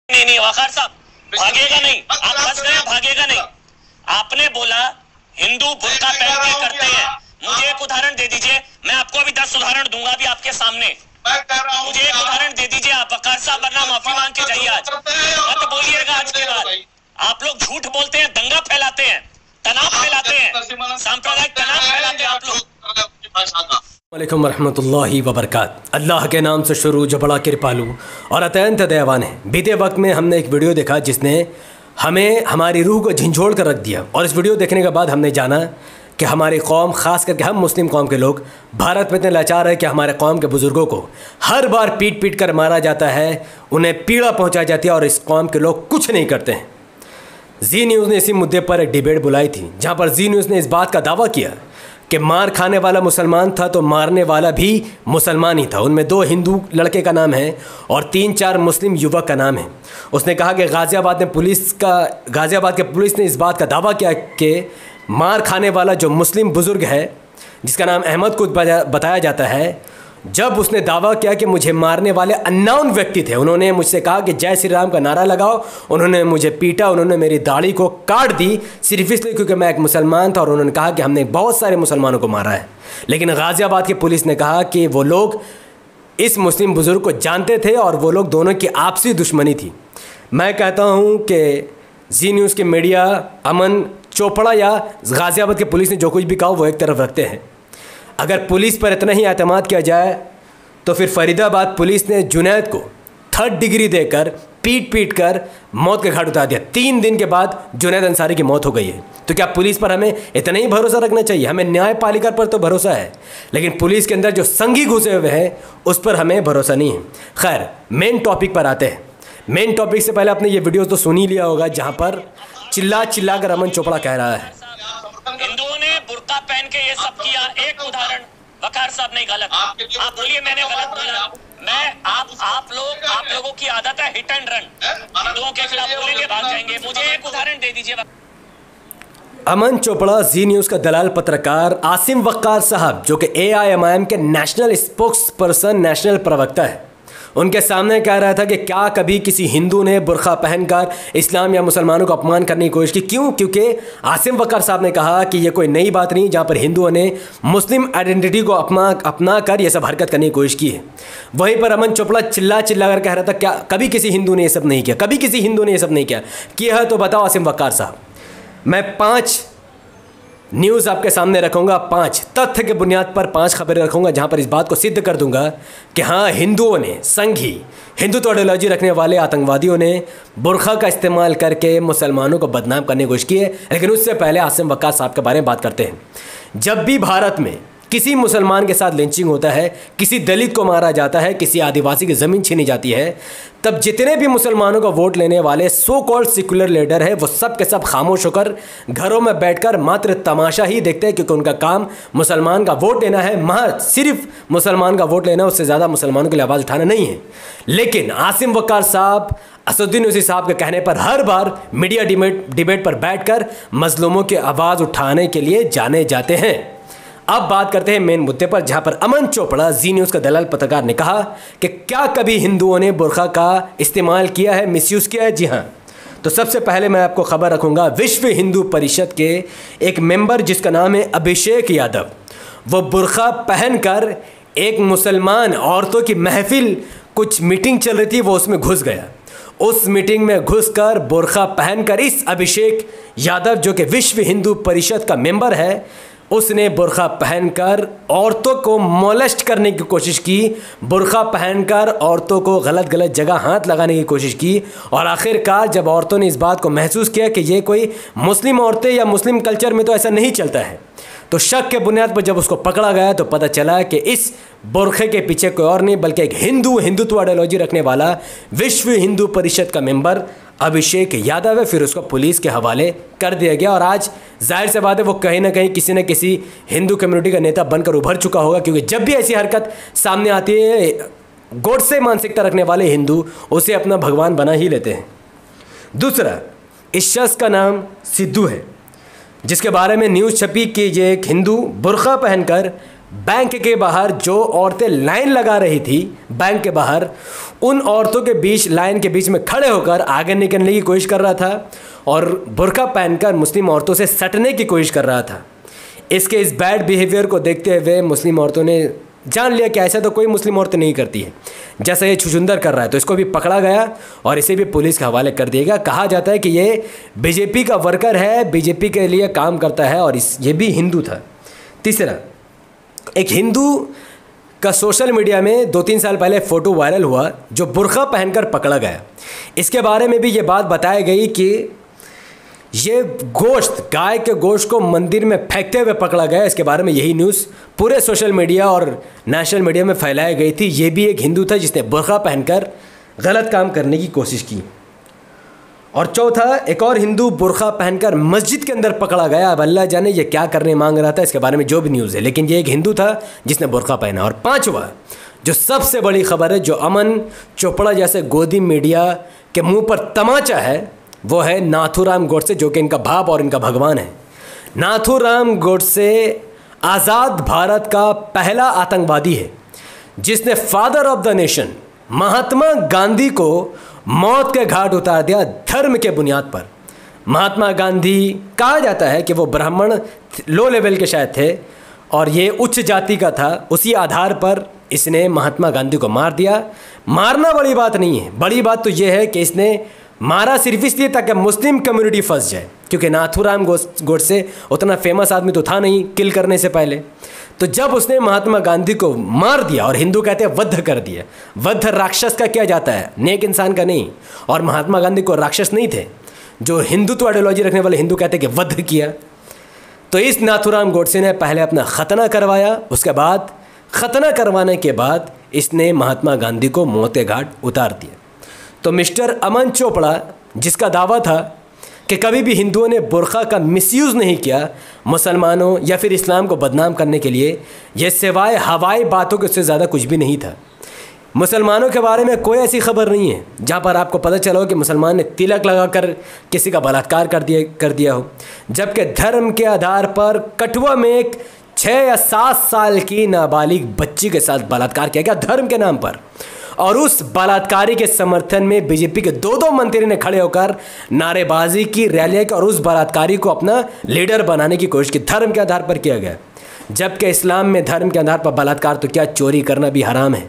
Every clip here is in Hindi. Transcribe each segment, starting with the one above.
नहीं नहीं वकार साहब भागेगा नहीं, आप फंस गए, भागेगा नहीं। आपने बोला हिंदू बुर्का पहन के करते हैं, मुझे एक उदाहरण दे दीजिए, मैं आपको अभी 10 उदाहरण दूंगा भी आपके सामने। मुझे एक उदाहरण दे दीजिए आप, वकार साहब, वरना माफी मांग के जाइए। आज मत बोलिएगा, आज के बाद आप लोग झूठ बोलते हैं, दंगा फैलाते हैं, तनाव फैलाते हैं, सांप्रदायिक तनाव फैलाते हैं आप लोग। वालेकुम रहमतुल्लाहि व बरकात। अल्लाह के नाम से शुरू जो बड़ा कृपालु और अत्यंत दयावान है। बीते वक्त में हमने एक वीडियो देखा जिसने हमें हमारी रूह को झंझोड़ कर रख दिया, और इस वीडियो देखने के बाद हमने जाना कि हमारी कौम, ख़ास करके हम मुस्लिम कौम के लोग भारत में इतने लाचार है कि हमारे कौम के बुज़ुर्गों को हर बार पीट पीट कर मारा जाता है, उन्हें पीड़ा पहुँचाई जाती है, और इस कौम के लोग कुछ नहीं करते हैं। जी न्यूज़ ने इसी मुद्दे पर एक डिबेट बुलाई थी, जहाँ पर जी न्यूज़ ने इस बात का दावा किया कि मार खाने वाला मुसलमान था तो मारने वाला भी मुसलमान ही था। उनमें 2 हिंदू लड़के का नाम है और 3-4 मुस्लिम युवक का नाम है। उसने कहा कि गाज़ियाबाद के पुलिस ने इस बात का दावा किया कि मार खाने वाला जो मुस्लिम बुज़ुर्ग है, जिसका नाम अहमद को बताया जाता है, जब उसने दावा किया कि मुझे मारने वाले अननोन व्यक्ति थे, उन्होंने मुझसे कहा कि जय श्री राम का नारा लगाओ, उन्होंने मुझे पीटा, उन्होंने मेरी दाढ़ी को काट दी, सिर्फ इसलिए क्योंकि मैं एक मुसलमान था, और उन्होंने कहा कि हमने बहुत सारे मुसलमानों को मारा है। लेकिन गाज़ियाबाद की पुलिस ने कहा कि वो लोग इस मुस्लिम बुज़ुर्ग को जानते थे और वो लोग दोनों की आपसी दुश्मनी थी। मैं कहता हूँ कि जी न्यूज़ के मीडिया, अमन चोपड़ा या गाज़ियाबाद की पुलिस ने जो कुछ भी कहा वो एक तरफ रखते हैं। अगर पुलिस पर इतना ही एतमाद किया जाए तो फिर फरीदाबाद पुलिस ने जुनैद को 3rd डिग्री देकर पीट पीट कर मौत के घाट उतार दिया। 3 दिन के बाद जुनैद अंसारी की मौत हो गई है। तो क्या पुलिस पर हमें इतना ही भरोसा रखना चाहिए? हमें न्यायपालिका पर तो भरोसा है, लेकिन पुलिस के अंदर जो संघी घुसे हुए हैं उस पर हमें भरोसा नहीं है। खैर, मेन टॉपिक पर आते हैं। मेन टॉपिक से पहले आपने ये वीडियो तो सुन ही लिया होगा, जहाँ पर चिल्ला चिल्ला कर अमन चोपड़ा कह रहा है हिंदुओं ने बुर्का पहन के ये सब किया। एक उदाहरण वकार साहब नहीं, गलत आप बोलिए, मैंने गलत बोला। मैं आप लोगों की आदत है हिट एंड रन, हिंदुओं के खिलाफ बोलेंगे, भाग जाएंगे। मुझे एक उदाहरण दे दीजिए। अमन चोपड़ा जी न्यूज़ का दलाल पत्रकार आसिम वक्कार साहब, जो कि AIMIM के नेशनल स्पोक्स पर्सन, नेशनल प्रवक्ता है, उनके सामने कह रहा था कि क्या कभी किसी हिंदू ने बुर्खा पहनकर इस्लाम या मुसलमानों को अपमान करने की कोशिश की? क्यों? क्योंकि आसिम वक्कार साहब ने कहा कि ये कोई नई बात नहीं, जहाँ पर हिंदुओं ने मुस्लिम आइडेंटिटी को अपना कर ये सब हरकत करने की कोशिश की है। वहीं पर अमन चोपड़ा चिल्ला चिल्ला कर कह रहा था क्या कभी किसी हिंदू ने ये सब नहीं किया? कभी किसी हिंदू ने ये सब नहीं किया है तो बताओ आसिम वक्कार साहब। मैं 5 न्यूज़ आपके सामने रखूंगा, 5 तथ्य के बुनियाद पर 5 खबरें रखूंगा, जहां पर इस बात को सिद्ध कर दूंगा कि हाँ, हिंदुओं ने, संघी हिंदुत्व आइडियोलॉजी रखने वाले आतंकवादियों ने बुर्खा का इस्तेमाल करके मुसलमानों को बदनाम करने की कोशिश की है। लेकिन उससे पहले आसिम वक्कार साहब के बारे में बात करते हैं। जब भी भारत में किसी मुसलमान के साथ लिंचिंग होता है, किसी दलित को मारा जाता है, किसी आदिवासी की ज़मीन छीनी जाती है, तब जितने भी मुसलमानों का वोट लेने वाले सो कॉल्ड सेक्युलर लीडर है, वो सब के सब खामोश होकर घरों में बैठकर मात्र तमाशा ही देखते हैं, क्योंकि उनका काम मुसलमान का वोट लेना है, महज सिर्फ मुसलमान का वोट लेना, उससे ज़्यादा मुसलमानों के लिए आवाज़ उठाना नहीं है। लेकिन आसिम वक्कार साहब असदुद्दीन ओवैसी साहब के कहने पर हर बार मीडिया डिबेट पर बैठकर मजलूमों की आवाज़ उठाने के लिए जाने जाते हैं। अब बात करते हैं मेन मुद्दे पर, जहां पर अमन चोपड़ा जी न्यूज़ का दलाल पत्रकार ने कहा कि क्या कभी हिंदुओं ने बुर्खा का इस्तेमाल किया है, मिसयूज़ किया है? जी हाँ। तो सबसे पहले मैं आपको खबर रखूंगा विश्व हिंदू परिषद के एक मेंबर जिसका नाम है अभिषेक यादव। वो बुर्खा पहनकर एक मुसलमान औरतों की महफिल, कुछ मीटिंग चल रही थी, वो उसमें घुस गया। उस मीटिंग में घुसकर बुर्खा पहनकर इस अभिषेक यादव, जो कि विश्व हिंदू परिषद का मेंबर है, उसने बुर्खा पहनकर औरतों को मोलेस्ट करने की कोशिश की, बुर्खा पहनकर औरतों को गलत जगह हाथ लगाने की कोशिश की। और आखिरकार जब औरतों ने इस बात को महसूस किया कि ये कोई मुस्लिम औरतें या मुस्लिम कल्चर में तो ऐसा नहीं चलता है, तो शक के बुनियाद पर जब उसको पकड़ा गया तो पता चला कि इस बुर्खे के पीछे कोई और नहीं बल्कि एक हिंदुत्व आइडियोलॉजी रखने वाला विश्व हिंदू परिषद का मेंबर अभिषेक यादव है। फिर उसको पुलिस के हवाले कर दिया गया, और आज जाहिर सी बात है वो कहीं ना कहीं किसी न किसी हिंदू कम्युनिटी का नेता बनकर उभर चुका होगा, क्योंकि जब भी ऐसी हरकत सामने आती है, गोडसे मानसिकता रखने वाले हिंदू उसे अपना भगवान बना ही लेते हैं। दूसरा, इस शख्स का नाम सिद्धू है, जिसके बारे में न्यूज़ छपी कि ये एक हिंदू बुर्खा पहनकर बैंक के बाहर जो औरतें लाइन लगा रही थी बैंक के बाहर, उन औरतों के बीच, लाइन के बीच में खड़े होकर आगे निकलने की कोशिश कर रहा था और बुर्का पहनकर मुस्लिम औरतों से सटने की कोशिश कर रहा था। इसके इस बैड बिहेवियर को देखते हुए मुस्लिम औरतों ने जान लिया कि ऐसा तो कोई मुस्लिम औरत नहीं करती है, जैसा ये छुछुंदर कर रहा है, तो इसको भी पकड़ा गया और इसे भी पुलिस के हवाले कर दिया गया। कहा जाता है कि ये बीजेपी का वर्कर है, बीजेपी के लिए काम करता है और ये भी हिंदू था। तीसरा, एक हिंदू का सोशल मीडिया में 2-3 साल पहले फ़ोटो वायरल हुआ जो बुर्का पहनकर पकड़ा गया। इसके बारे में भी ये बात बताई गई कि ये गोश्त, गाय के गोश्त को मंदिर में फेंकते हुए पकड़ा गया। इसके बारे में यही न्यूज़ पूरे सोशल मीडिया और नेशनल मीडिया में फैलाई गई थी। ये भी एक हिंदू था जिसने बुर्का पहनकर गलत काम करने की कोशिश की। और चौथा, एक और हिंदू बुर्का पहनकर मस्जिद के अंदर पकड़ा गया। अब अल्लाह जाने ये क्या करने मांग रहा था, इसके बारे में जो भी न्यूज़ है, लेकिन ये एक हिंदू था जिसने बुर्का पहना। और पाँचवा, जो सबसे बड़ी खबर है, जो अमन चोपड़ा जैसे गोदी मीडिया के मुंह पर तमाचा है, वो है नाथूराम गोडसे, जो कि इनका बाप और इनका भगवान है। नाथूराम गोडसे आज़ाद भारत का पहला आतंकवादी है जिसने father of the nation Mahatma Gandhi को मौत के घाट उतार दिया धर्म के बुनियाद पर। महात्मा गांधी, कहा जाता है कि वो ब्राह्मण लो लेवल के शायद थे और ये उच्च जाति का था, उसी आधार पर इसने महात्मा गांधी को मार दिया। मारना बड़ी बात नहीं है, बड़ी बात तो ये है कि इसने मारा सिर्फ इसलिए ताकि मुस्लिम कम्युनिटी फंस जाए, क्योंकि नाथूराम गोडसे उतना फेमस आदमी तो था नहीं किल करने से पहले। तो जब उसने महात्मा गांधी को मार दिया, और हिंदू कहते हैं वध कर दिया, वध राक्षस का किया जाता है, नेक इंसान का नहीं, और महात्मा गांधी को राक्षस नहीं थे, जो हिंदुत्व आइडियोलॉजी रखने वाले हिंदू कहते हैं कि वध किया। तो इस नाथूराम गोडसे ने पहले अपना खतना करवाया, उसके बाद खतना करवाने के बाद इसने महात्मा गांधी को मौत के घाट उतार दिया। तो मिस्टर अमन चोपड़ा, जिसका दावा था कि कभी भी हिंदुओं ने बुर्का का मिसयूज़ नहीं किया मुसलमानों या फिर इस्लाम को बदनाम करने के लिए, ये सिवाय हवाई बातों के उससे ज़्यादा कुछ भी नहीं था। मुसलमानों के बारे में कोई ऐसी खबर नहीं है जहाँ पर आपको पता चला हो कि मुसलमान ने तिलक लगाकर किसी का बलात्कार कर दिया हो, जबकि धर्म के आधार पर कठुआ में एक 6 या 7 साल की नाबालिग बच्ची के साथ बलात्कार किया गया धर्म के नाम पर। और उस बलात्कारी के समर्थन में बीजेपी के 2 मंत्री ने खड़े होकर नारेबाजी की, रैलियां की और उस बलात्कारी को अपना लीडर बनाने की कोशिश की। धर्म के आधार पर किया गया, जबकि इस्लाम में धर्म के आधार पर बलात्कार तो क्या, चोरी करना भी हराम है।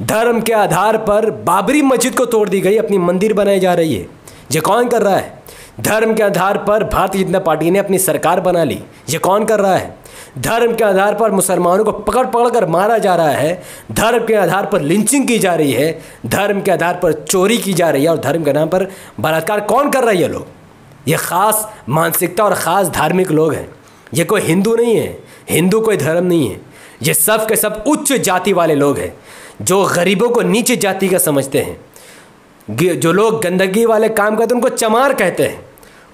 धर्म के आधार पर बाबरी मस्जिद को तोड़ दी गई, अपनी मंदिर बनाई जा रही है। ये कौन कर रहा है? धर्म के आधार पर भारतीय जनता पार्टी ने अपनी सरकार बना ली, ये कौन कर रहा है? धर्म के आधार पर मुसलमानों को पकड़ पकड़ कर मारा जा रहा है, धर्म के आधार पर लिंचिंग की जा रही है, धर्म के आधार पर चोरी की जा रही है और धर्म के नाम पर बलात्कार कौन कर रहा है? ये लोग, ये ख़ास मानसिकता और ख़ास धार्मिक लोग हैं। ये कोई हिंदू नहीं है, हिंदू कोई धर्म नहीं है, ये सब के सब उच्च जाति वाले लोग हैं जो गरीबों को नीचे जाति का समझते हैं। जो लोग गंदगी वाले काम करते हैं उनको चमार कहते हैं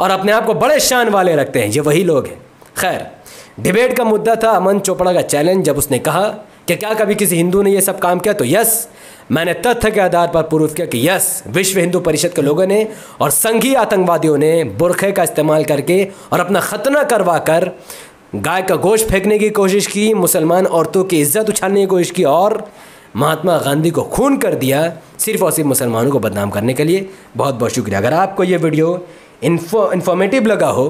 और अपने आप को बड़े शान वाले रखते हैं, ये वही लोग हैं। खैर, डिबेट का मुद्दा था अमन चोपड़ा का चैलेंज। जब उसने कहा कि क्या कभी किसी हिंदू ने ये सब काम किया, तो यस, मैंने तथ्य के आधार पर प्रूफ किया कि यस, विश्व हिंदू परिषद के लोगों ने और संघीय आतंकवादियों ने बुरखे का इस्तेमाल करके और अपना खतना करवा कर गाय का गोश्त फेंकने की कोशिश की, मुसलमान औरतों की इज्जत उछालने की कोशिश की और महात्मा गांधी को खून कर दिया, सिर्फ और सिर्फ मुसलमानों को बदनाम करने के लिए। बहुत बहुत शुक्रिया। अगर आपको ये वीडियो इन्फॉर्मेटिव लगा हो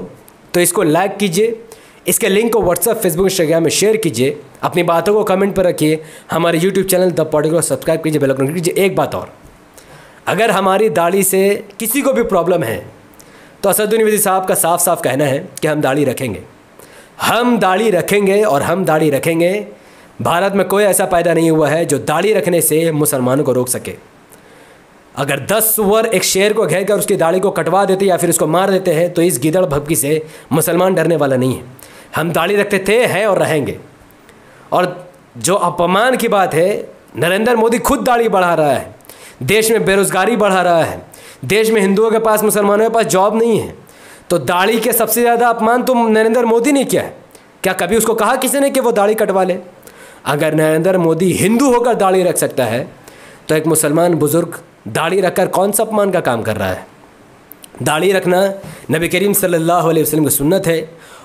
तो इसको लाइक कीजिए, इसके लिंक को व्हाट्सएप, फेसबुक, इंस्टाग्राम में शेयर कीजिए, अपनी बातों को कमेंट पर रखिए, हमारे यूट्यूब चैनल द पॉलिटिकल को सब्सक्राइब कीजिए, बेल आइकन कीजिए। एक बात और, अगर हमारी दाढ़ी से किसी को भी प्रॉब्लम है तो असदुद्दीन ओवैसी साहब का साफ साफ कहना है कि हम दाढ़ी रखेंगे, हम दाढ़ी रखेंगे और हम दाढ़ी रखेंगे। भारत में कोई ऐसा पैदा नहीं हुआ है जो दाढ़ी रखने से मुसलमानों को रोक सके। अगर 10 सुअर एक शेर को घेर कर उसकी दाढ़ी को कटवा देते या फिर उसको मार देते हैं तो इस गिदड़ भभकी से मुसलमान डरने वाला नहीं है। हम दाढ़ी रखते थे, हैं और रहेंगे। और जो अपमान की बात है, नरेंद्र मोदी खुद दाढ़ी बढ़ा रहा है, देश में बेरोजगारी बढ़ा रहा है, देश में हिंदुओं के पास, मुसलमानों के पास जॉब नहीं है, तो दाढ़ी के सबसे ज़्यादा अपमान तो नरेंद्र मोदी ने किया है। क्या कभी उसको कहा किसी ने कि वो दाढ़ी कटवा ले? अगर नरेंद्र मोदी हिंदू होकर दाढ़ी रख सकता है तो एक मुसलमान बुजुर्ग दाढ़ी रखकर कौन सा अपमान का काम कर रहा है? दाढ़ी रखना नबी करीम सल्लल्लाहु अलैहि वसल्लम की सुन्नत है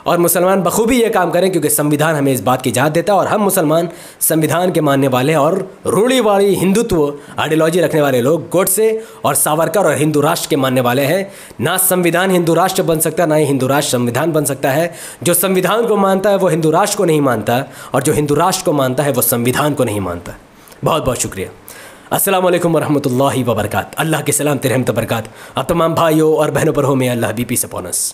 और मुसलमान बखूबी ये काम करें, क्योंकि संविधान हमें इस बात की इजाज़त देता है और हम मुसलमान संविधान के मानने वाले हैं। और रूढ़िवादी हिंदुत्व आइडियोलॉजी रखने वाले लोग गोडसे और सावरकर और हिंदू राष्ट्र के मानने वाले हैं। ना संविधान हिंदू राष्ट्र बन सकता, ना ही हिंदू राष्ट्र संविधान बन सकता है। जो संविधान को मानता है वो हिंदू राष्ट्र को नहीं मानता, और जो हिंदू राष्ट्र को मानता है वो संविधान को नहीं मानता। बहुत बहुत शुक्रिया। अस्सलाम वालेकुम वरहमतुल्लाहि वबरकात। अल्लाह के सलाम, रहमत बरकात आप तमाम भाइयों और बहनों पर हो। मे अल्लाह बी पीस अपॉन अस।